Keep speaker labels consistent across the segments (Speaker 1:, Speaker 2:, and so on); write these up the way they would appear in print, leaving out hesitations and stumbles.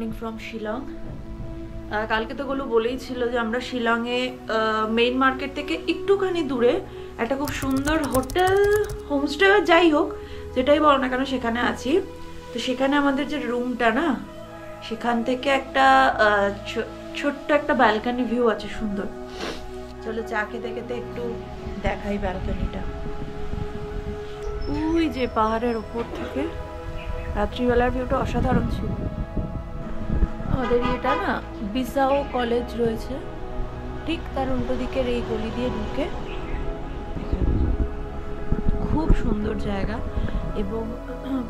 Speaker 1: Coming from Shillong. কালকে তো গোলু বলেই ছিল যে আমরা শিলংয়ে মেইন মার্কেট থেকে একটুখানি দূরে একটা খুব সুন্দর হোটেল, হোমস্টে যাই হোক যেটাই বলো না কেন সেখানে আছি। তো সেখানে আমাদের যে রুমটা না, সেখান থেকে একটা ছোট্ট একটা ব্যালকনি ভিউ আছে, সুন্দর। চলো চা খেতে খেতে একটু দেখাই ব্যালকনিটা। ওই যে পাহাড়ের উপর থেকে রাত্রিবেলার ভিউটা অসাধারণ ছিল। আমাদের এটা না বিসাও কলেজ রয়েছে, ঠিক তার উল্টো দিকের এই গলি দিয়ে ঢুকে। খুব সুন্দর জায়গা এবং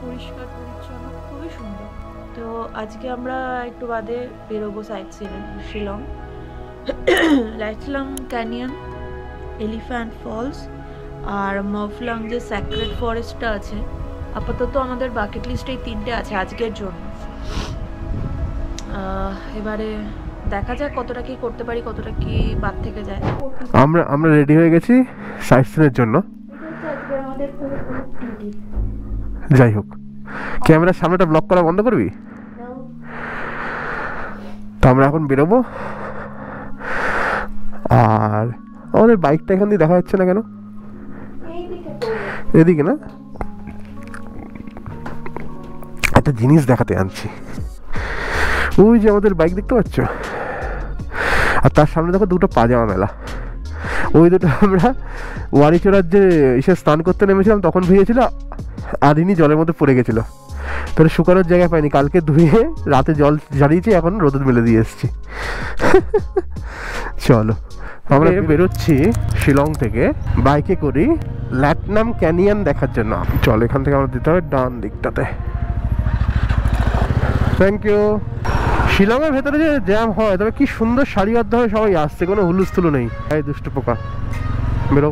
Speaker 1: পরিষ্কার পরিচ্ছন্ন, খুবই সুন্দর। তো আজকে আমরা একটু বাদে বেরোবো সাইট সিনে শিলং। লাইটলাম ক্যানিয়ন, এলিফ্যান্ট ফলস আর মফলাং যে স্যাক্রেড ফরেস্টটা আছে। আপাতত আমাদের বাকেট লিস্টে এই তিনটে আছে আজকের জন্য। এবারে দেখা যাক কতটা কি করতে পারি, কতটা কি বাদ থেকে যায়।
Speaker 2: আমরা রেডি হয়ে গেছি সাইট সিনের জন্য। যাই হোক, ক্যামেরার সামনেটা ব্লক করা বন্ধ করবি? তো আমরা এখন বেরোবো। আর আমাদের বাইকটা এখান দিয়ে দেখা যাচ্ছে না কেন? এদিকে না, একটা জিনিস দেখাতে আনছি। ওই যে আমাদের বাইক দেখতে পাচ্ছ, আর তার সামনে দেখো দুটো পাজামা মেলা। ওই দুটো আমরা ওয়ারিচড়ার যে এসে স্নান করতে নেমেছিলাম তখন ভিজেছিল, আদিনই জলের মধ্যে পড়ে গেছিলো। তোর শুকানোর জায়গা পাইনি, কালকে ধুয়ে রাতে জল ঝাড়িয়েছি, এখন রোদে মেলে দিয়ে এসেছি। চলো আমরা বেরোচ্ছি শিলং থেকে বাইকে করি ল্যাটনাম ক্যানিয়ন দেখার জন্য। চল এখান থেকে আমরা দিতে হবে ডান দিকটাতে। Thank you. শিলংয়ের ভেতরে যে জ্যাম হয়, তবে কি সুন্দর সারিবদ্ধ হয়ে সবাই আসছে, কোনো হুলুস্থুলু নেই। এই দুষ্ট পোকা বেরো।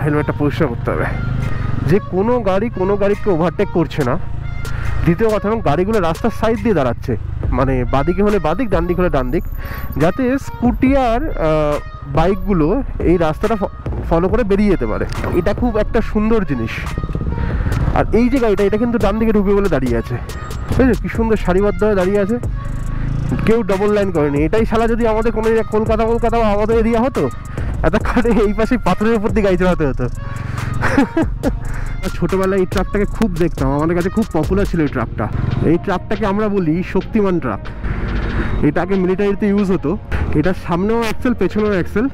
Speaker 2: হেলমেটটা পরিষ্কার করতে হবে। যে কোনো গাড়িকে ওভারটেক করছে না। দ্বিতীয় কথা, এবং গাড়িগুলো রাস্তার সাইড দিয়ে দাঁড়াচ্ছে, মানে বাদিকে হলে বাদিক, ডান দিক হলে ডান দিক, যাতে স্কুটি আর বাইকগুলো এই রাস্তাটা ফলো করে বেরিয়ে যেতে পারে। এটা খুব একটা সুন্দর জিনিস। আর এই যে গাড়িটা, এটা কিন্তু ডান দিকে ঢুকবে বলে দাঁড়িয়ে আছে, বুঝলি কি সুন্দর সারিবদ্ধ হয়ে দাঁড়িয়ে আছে, কেউ ডবল লাইন করেনি। এটাই শালা যদি আমাদের কোনো কলকাতা আমাদের এরিয়া হতো, এতক্ষণে এই পাশে পাথরের উপর দিয়ে গাড়ি চালাতে হতো। ছোটবেলায় এই ট্রাকটাকে খুব দেখতাম, আমাদের কাছে খুব পপুলার ছিল এই ট্রাকটা। এই ট্রাকটাকে আমরা বলি শক্তিমান ট্রাক। এটাকে মিলিটারিতে ইউজ হতো। এটার সামনেও অ্যাক্সেল, পেছনেও অ্যাক্সেল,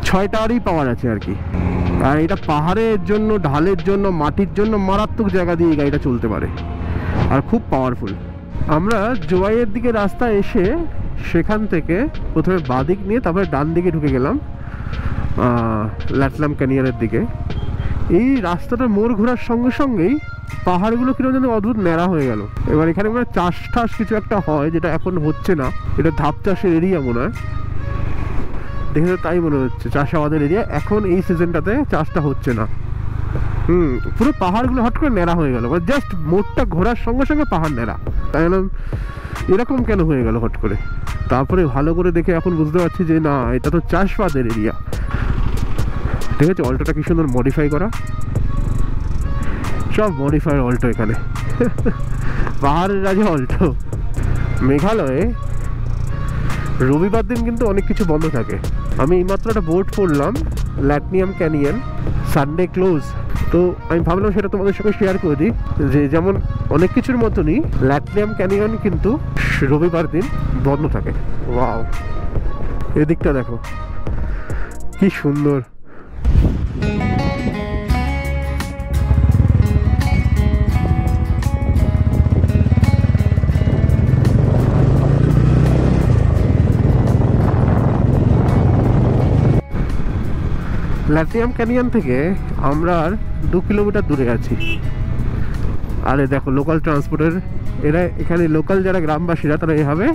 Speaker 2: 6টারই পাওয়ার আছে আর কি। আর এটা পাহাড়ের জন্য, ঢালের জন্য, মাটির জন্য মারাত্মক জায়গা দিয়ে এই গাড়িটা চলতে পারে, আর খুব পাওয়ারফুল। আমরা জোয়াইয়ের দিকে রাস্তা এসে সেখান থেকে প্রথমে বাদিক নিয়ে তারপরে ডান দিকে ঢুকে গেলাম ল্যাটলাম ক্যানিয়নের দিকে। এই রাস্তাটা মোড় ঘোরার সঙ্গে সঙ্গেই পাহাড়গুলো কিরকম যেন অদ্ভুত ন্যাড়া হয়ে গেল। এবার এখানে মনে হয় চাষ টাস কিছু একটা হয়, যেটা এখন হচ্ছে না। এটা ধাপ চাষের এরিয়া মনে হয়, দেখে তো তাই মনে হচ্ছে চাষাবাদের এরিয়া। এখন এই সিজনটাতে চাষটা হচ্ছে না। পুরো পাহাড়গুলো হট করে ন্যাড়া হয়ে গেল, জাস্ট মোড়টা ঘোরার সঙ্গে সঙ্গে পাহাড় ন্যাড়া। তাই এরকম কেন হয়ে গেল হট করে? তারপরে ভালো করে দেখে এখন বুঝতে পারছি যে না, এটা তো চাষবাদের এরিয়া। ঠিক আছে, অল্টোটা কি সুন্দর মডিফাই করা, সব মডিফাইড অল্টো এখানে। পাহাড়ের রাজা অল্টো। মেঘালয়ে রবিবার দিন কিন্তু অনেক কিছু বন্ধ থাকে। আমি এইমাত্র একটা বোর্ড পড়লাম, ল্যাটনাম ক্যানিয়ন সানডে ক্লোজ। তো আমি ভাবলাম সেটা তোমাদের সঙ্গে শেয়ার করে দিই, যে যেমন অনেক কিছুর মতনই ল্যাটনাম ক্যানিয়ন কিন্তু রবিবার দিন বন্ধ থাকে। ওয়াও, এদিকটা দেখো কি সুন্দর। ল্যাটনাম ক্যানিয়ন থেকে আমরা আর 2 কিলোমিটার দূরে আছি। আরে দেখো লোকাল ট্রান্সপোর্টের, এরা এখানে লোকাল যারা গ্রামবাসীরা তারা এভাবে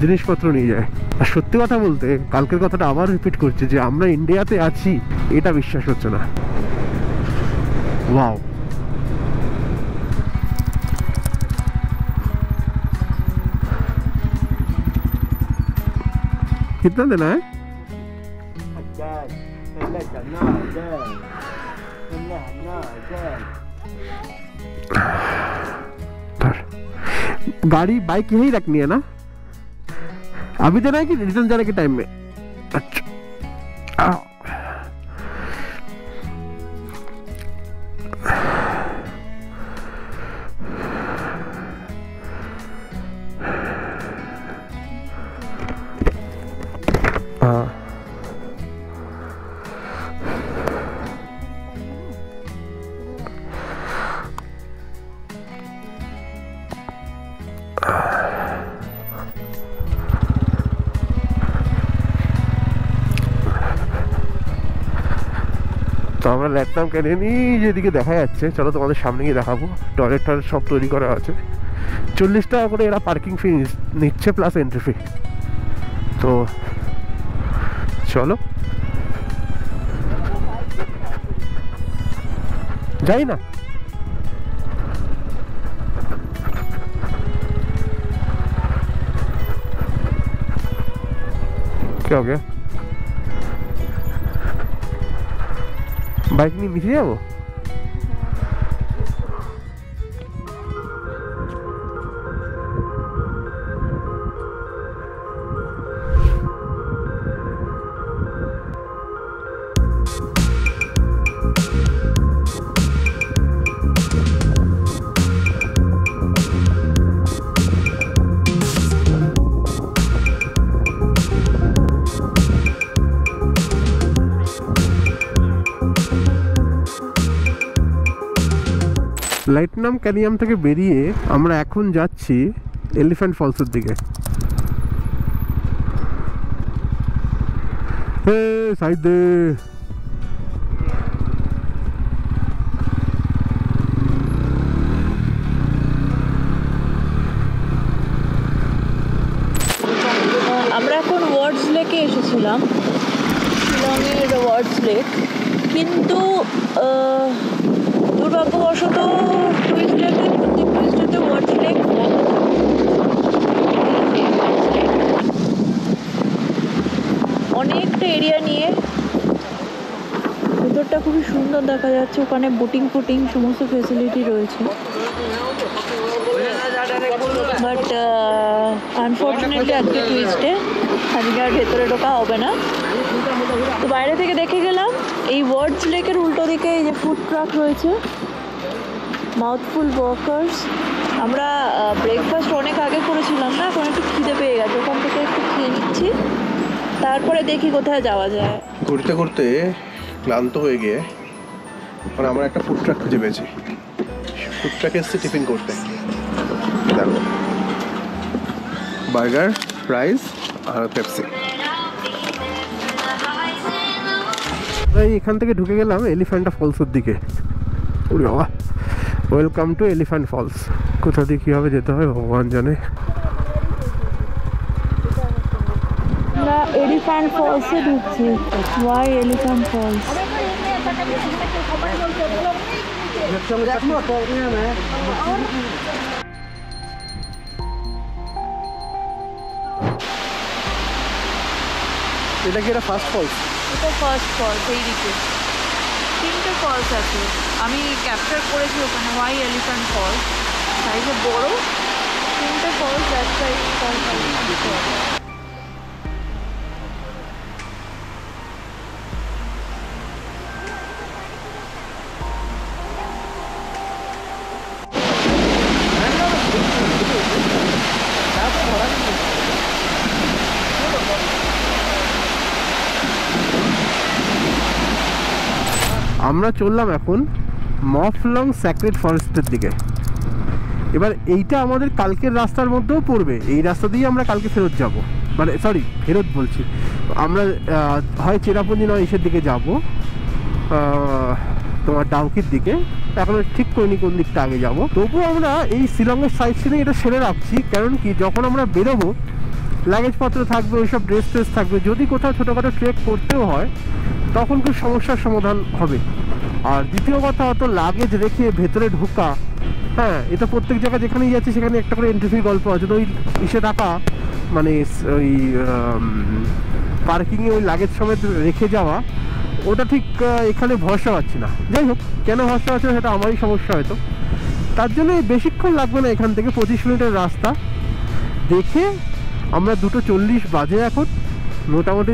Speaker 2: জিনিসপত্র নিয়ে যায়। আর সত্যি কথা বলতে, কালকের কথাটা আবার রিপিট করছি, যে আমরা ইন্ডিয়াতে আছি এটা বিশ্বাস হচ্ছে না। ওয়াও, कितना देना है? गाड़ी बाइक यहीं रखनी है ना? अभी देना है कि रिटर्न जाने के टाइम में? अच्छा তো আমরা ল্যাটনাম ক্যানিয়নই যেদিকে দেখা যাচ্ছে, চলো তোমাদের সামনে গিয়ে দেখাবো। টয়লেট টয়লেট সব তৈরি করা আছে। 40 টাকা করে এরা পার্কিং ফি নিচ্ছে প্লাস এন্ট্রি ফি। তো চলো যাই না। क्या हो गया? बाइक नहीं मिल रहा वो? লাইটনাম ক্যানিয়ন থেকে বেরিয়ে আমরা এখন যাচ্ছি এলিফ্যান্ট ফলসের দিকে। সাইড দে।
Speaker 1: আমরা এখন ওয়ার্ডস লেকে এসেছিলাম, শিলংয়ের ওয়ার্ডস লেক, কিন্তু দুর্ভাগ্যবশত টুরিস্টদের ওয়ার্ডস লেক অনেকটা এরিয়া নিয়ে, ভেতরটা খুবই সুন্দর দেখা যাচ্ছে, ওখানে বোটিং ফোটিং সমস্ত ফেসিলিটি রয়েছে। বাট আনফর্চুনেটলি আজকে টুরিস্টে আজকে আর ভেতরে ঢোকা হবে না। তো বাইরে থেকে দেখে গেলাম এই ওয়ার্ডস লেকের উল্টো দিকে এই যে ফুড ট্রাক রয়েছে, মাউথফুল ওয়ার্কার্স। আমরা ব্রেকফাস্ট অনেক আগে করেছিলাম না, এখন একটু খিদে পেয়ে গেছে, ওখান থেকে একটু খেয়ে নিচ্ছি, তারপরে দেখি কোথায় যাওয়া যায়।
Speaker 2: ঘুরতে ঘুরতে ক্লান্ত হয়ে গিয়ে মানে আমরা একটা ফুড ট্রাক খুঁজে পেয়েছি। ফুড ট্রাকে এসেছি টিফিন করতে। দেখো বার্গার, ফ্রাইস আর পেপসি। এখান থেকে ঢুকে গেলাম এলিফ্যান্ট ফলসের দিকে। Welcome to Elephant Falls. কোথা দিয়ে কীভাবে যেতে হয় ভগবান জানে।
Speaker 1: আমরা এলিফ্যান্ট ফলসে ঢুকছি। Why Elephant Falls?
Speaker 2: এটা কি এটা ফার্স্ট ফলস?
Speaker 1: এটা ফার্স্ট ফলস। এই দিকে 3টে ফলস আছে, আমি ক্যাপচার করেছি ওখানে। ওয়াই এলিফ্যান্ট ফলস, সাইজে বড় 3টে ফলস, একটা
Speaker 2: আমরা চললাম এখন মফলং স্যাক্রেড ফরেস্টের দিকে। এবার এইটা আমাদের কালকের রাস্তার মধ্যেও পড়বে, এই রাস্তা দিয়ে আমরা কালকে ফেরত যাব, মানে সরি ফেরত বলছি, আমরা হয় চেরাপুঞ্জি নয় ইসের দিকে যাব, তোমার ডাউকির দিকে। এখনো ঠিক করিনি কোন দিকটা আগে যাব। তবুও আমরা এই শিলংয়ের সাইড সিনে এটা সেরে রাখছি, কারণ কি যখন আমরা বেরোবো লাগেজপত্র থাকবে, ওইসব ড্রেস ট্রেস থাকবে, যদি কোথাও ছোটোখাটো ট্রেক করতেও হয় তখন খুব সমস্যার সমাধান হবে। আর দ্বিতীয় কথা, অত লাগেজ রেখে ভেতরে ঢোকা, হ্যাঁ এটা প্রত্যেক জায়গায় যেখানেই যাচ্ছে সেখানে একটা করে এন্ট্রি ফি গল্প আছে। তো ওই ইসে রাখা মানে ওই পার্কিংয়ে ওই লাগেজ সমেত রেখে যাওয়া, ওটা ঠিক এখানে ভরসা পাচ্ছি না। যাই হোক, কেন ভরসা পাচ্ছি না সেটা আমারই সমস্যা হয়তো। তার জন্য বেশিক্ষণ লাগবে না, এখান থেকে 25 মিনিটের রাস্তা দেখে আমরা 2:40 বাজে এখন, মোটামুটি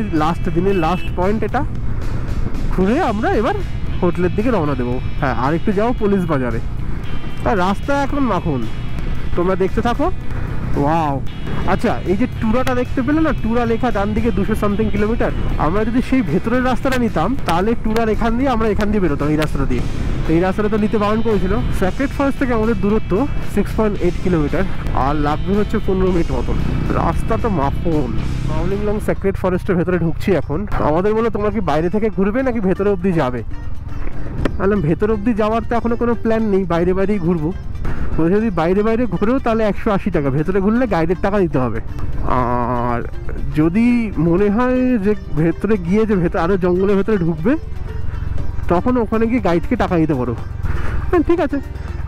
Speaker 2: দিনের লাস্ট পয়েন্ট এটা, ঘুরে আমরা এবার হোটেলের দিকে রওনা দেবো। হ্যাঁ, আর একটু যাও পুলিশ বাজারে। আর রাস্তা এখন মাখন, তোমরা দেখতে থাকো। ওয়াও, আচ্ছা এই যে টুরাটা দেখতে পেলে না, টুরা লেখা ডান দিকে 200 কিলোমিটার। আমরা যদি সেই ভেতরের রাস্তাটা নিতাম তাহলে টুরার এখান দিয়ে আমরা এখান দিয়ে বেরোতাম, এই রাস্তাটা দিয়ে। এই রাস্তাটা তো নিতে বারণ করেছিল। স্যাক্রেড ফরেস্ট থেকে আমাদের দূরত্ব 6.8 কিলোমিটার, আর লাগবে হচ্ছে 15 মিনিট মতন। রাস্তাটা মাখন। মাওলিংলং স্যাক্রেড ফরেস্টের ভেতরে ঢুকছি এখন। আমাদের বলে তোমরা কি বাইরে থেকে ঘুরবে নাকি ভেতরে অবধি যাবে? বললাম ভেতর অবধি যাওয়ার তো এখনো কোনো প্ল্যান নেই, বাইরে বাইরেই ঘুরবো। যদি বাইরে বাইরে ঘুরেও তাহলে 180 টাকা, ভেতরে ঘুরলে গাইডের টাকা দিতে হবে। আর যদি মনে হয় যে ভেতরে গিয়ে যে আরও জঙ্গলের ভেতরে ঢুকবে, তখন ওখানে গিয়ে গাইডকে টাকা দিতে পারো। হ্যাঁ ঠিক আছে,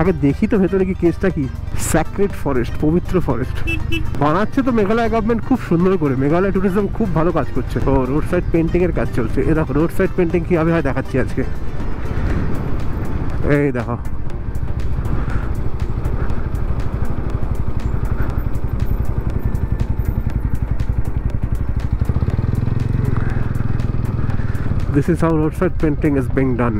Speaker 2: আগে দেখি তো ভেতরে কি কেসটা কি। স্যাক্রেড ফরেস্ট, পবিত্র ফরেস্ট বানাচ্ছে তো মেঘালয় গভর্নমেন্ট খুব সুন্দর করে। মেঘালয় ট্যুরিজম খুব ভালো কাজ করছে। তো রোড সাইড পেন্টিংয়ের কাজ চলছে। এ দেখো রোড সাইড পেন্টিং কীভাবে হয় দেখাচ্ছি আজকে। এই দেখো, this is how roadside painting is being done.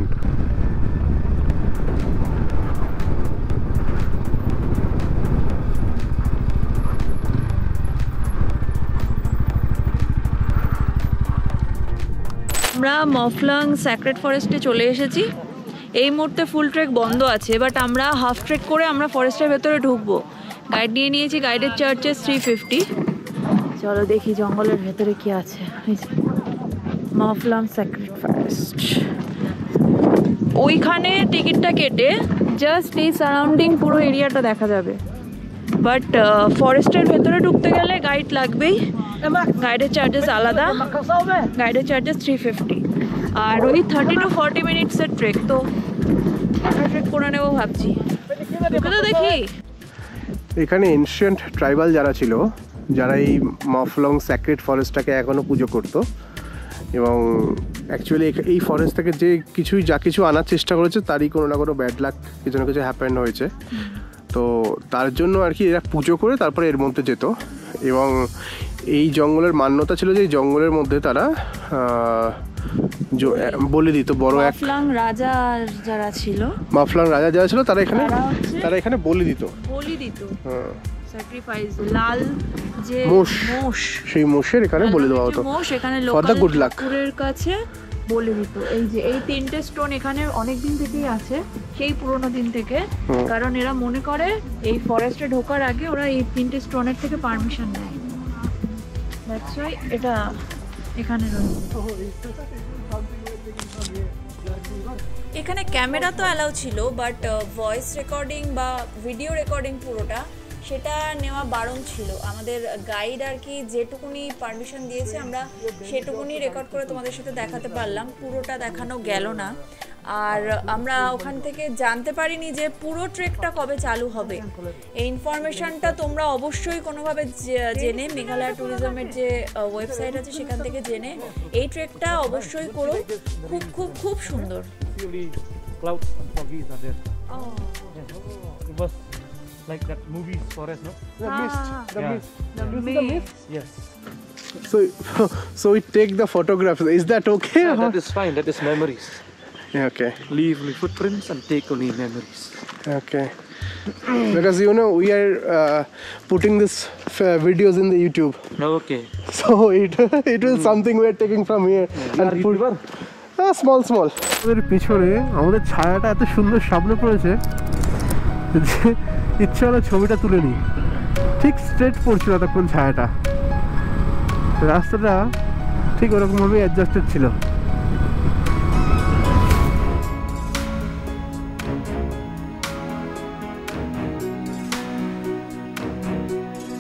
Speaker 1: আমরা মফলং স্যাক্রেড ফরেস্টে চলে এসেছি। এই মুহূর্তে ফুল ট্রেক বন্ধ আছে, বাট আমরা হাফ ট্রেক করে আমরা ফরেস্টের ভেতরে ঢুকবো। গাইড নিয়ে নিয়েছি, গাইডের চার্জেস 350। চলো দেখি জঙ্গলের ভেতরে কি আছে। মফলং স্যাক্রেড ফরেস্ট, ওইখানে টিকিটটা কেটে জাস্ট এই সারাউন্ডিং পুরো এরিয়াটা দেখা যাবে। বাট ফরেস্টের ভেতরে ঢুকতে গেলে গাইড লাগবেই। গাইডের চার্জেস আলাদা, গাইডের চার্জেস 350। আর ওই 30 to 40 মিনিটসের ট্রেক, তো ট্রেক করে নেবো ভাবছি। দেখি
Speaker 2: এখানে এনশিয়েন্ট ট্রাইবাল যারা ছিল, যারা এই মফলং স্যাক্রেড ফরেস্টটাকে এখনও পুজো করতো, এবং অ্যাকচুয়ালি এই ফরেস্ট থেকে যে যা কিছু আনার চেষ্টা করেছে তারই কোনো না কোনো ব্যাড লাক কিছু না কিছু হ্যাপেন হয়েছে। তো তার জন্য আর কি এরা পুজো করে তারপরে এর মধ্যে যেত। এবং এই জঙ্গলের মান্যতা ছিল যে এই জঙ্গলের মধ্যে তারা বলে দিত বড় এক
Speaker 1: রাজা যারা ছিল,
Speaker 2: মফলং রাজা যারা ছিল তারা এখানে বলে দিত। হ্যাঁ,
Speaker 1: স্যাক্রিফাইস লাল যে মোষ,
Speaker 2: সেই মোষের এখানে বলে দেওয়া হতো ফর দ্য গুড লাক
Speaker 1: কাছে বলে দিত। এই যে এই 3টে স্টোন এখানে অনেকদিন থেকেই আছে, সেই পুরোনো দিন থেকে। কারণ এরা মনে করে এই ফরেস্টে ঢোকার আগে ওরা এই 3টে স্টোনের থেকে পারমিশন নেয়। দ্যাটস ওয়াই এটা এখানে রয়েছে। এখানে ক্যামেরা তো অ্যালাউ ছিল, বাট ভয়েস রেকর্ডিং বা ভিডিও রেকর্ডিং পুরোটা সেটা নেওয়া বারণ ছিল। আমাদের গাইড আর কি যেটুকুনি পারমিশন দিয়েছে আমরা সেটুকুনি রেকর্ড করে তোমাদের সাথে দেখাতে পারলাম, পুরোটা দেখানো গেল না। আর আমরা ওখান থেকে জানতে পারিনি যে পুরো ট্রেকটা কবে চালু হবে। এই ইনফরমেশনটা তোমরা অবশ্যই কোনোভাবে জেনে, মেঘালয় ট্যুরিজমের যে ওয়েবসাইট আছে সেখান থেকে জেনে এই ট্রেকটা অবশ্যই করো। খুব খুব খুব সুন্দর।
Speaker 3: Clouds and foggies are there. It was like that movie forest, no?
Speaker 2: The mist.
Speaker 1: The mist.
Speaker 3: Yes.
Speaker 2: So we take the photographs. Is that okay?
Speaker 3: Yeah, that is fine. That is memories.
Speaker 2: Okay.
Speaker 3: Leave only footprints and take only memories.
Speaker 2: Okay. Because we are putting this videos in the YouTube.
Speaker 3: Okay.
Speaker 2: So it was something we are taking from here and put small. আমাদের পিছনে আমাদের ছায়াটা এত সুন্দর সামনে পড়েছে যে ইচ্ছা হলো ছবিটা তুলে নিই। ঠিক স্ট্রেট পড়ছিল তখন ছায়াটা, রাস্তাটা ঠিক ওরকমভাবেই অ্যাডজাস্টেড ছিল।